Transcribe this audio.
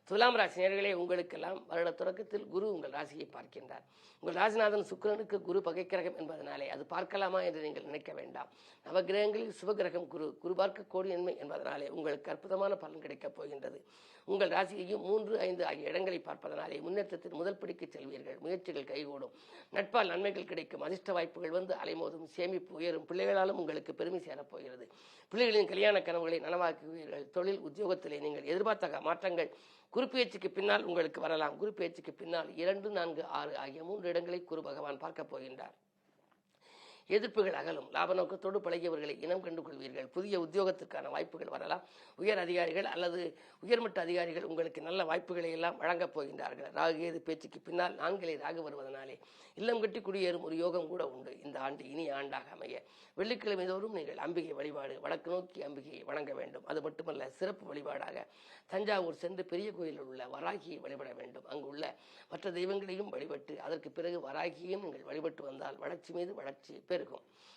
துலாம் ராசி நேயர்களே, உங்களுக்கெல்லாம் வருட தொடக்கத்தில் குரு உங்கள் ராசியை பார்க்கின்றார். உங்கள் ராசிநாதன் சுக்கிரனுக்கு குரு பகைக்கிரகம் என்பதனாலே அது பார்க்கலாமா என்று நீங்கள் நினைக்க வேண்டாம். நவகிரகங்களில் சுபகிரகம் குரு. குரு பார்க்க கோடி நன்மை என்பதனாலே உங்களுக்கு அற்புதமான பலன் கிடைக்கப் போகின்றது. உங்கள் ராசியையும் 3, 5 ஆகிய இடங்களை பார்ப்பதனாலே முன்னேற்றத்தின் முதல் படிக்கு செல்வீர்கள். முயற்சிகள் கைகூடும். நட்பால் நன்மைகள் கிடைக்கும். அதிர்ஷ்ட வாய்ப்புகள் வந்து அலைமோதும். சேமிப்பு உயரும். பிள்ளைகளாலும் உங்களுக்கு பெருமை சேரப்போகிறது. பிள்ளைகளின் கல்யாண கனவுகளை நனவாக்குவீர்கள். தொழில் உத்தியோகத்திலே நீங்கள் எதிர்பார்த்த மாற்றங்கள் குருப்பெயர்ச்சிக்கு பின்னால் உங்களுக்கு வரலாம். குருப்பெயர்ச்சிக்கு பின்னால் 2, 4, 6 ஆகிய 3 இடங்களை குரு பகவான் பார்க்க போகின்றார். எதிர்ப்புகள் அகலும். லாப நோக்கத்தோடு பழகியவர்களை இனம் கண்டு கொள்வீர்கள். புதிய உத்தியோகத்திற்கான வாய்ப்புகள் வரலாம். உயர் அதிகாரிகள் அல்லது உயர்மட்ட அதிகாரிகள் உங்களுக்கு நல்ல வாய்ப்புகளை எல்லாம் வழங்கப் போகின்றார்கள். ராகு பேச்சுக்கு பின்னால் 4 ராகு வருவதனாலே இல்லம் கட்டி குடியேறும் ஒரு யோகம் கூட உண்டு. இந்த ஆண்டு இனிய ஆண்டாக அமைய வெள்ளிக்கிழமை தோறும் நீங்கள் அம்பிகை வழிபாடு, வடக்கு நோக்கி அம்பிகையை வணங்க வேண்டும். அது மட்டுமல்ல, சிறப்பு வழிபாடாக தஞ்சாவூர் சென்று பெரிய கோயிலில் உள்ள வராகியை வழிபட வேண்டும். அங்குள்ள மற்ற தெய்வங்களையும் வழிபட்டு அதற்கு பிறகு வராகியையும் நீங்கள் வழிபட்டு வந்தால் வளர்ச்சி மீது வளர்ச்சி பெருகும்.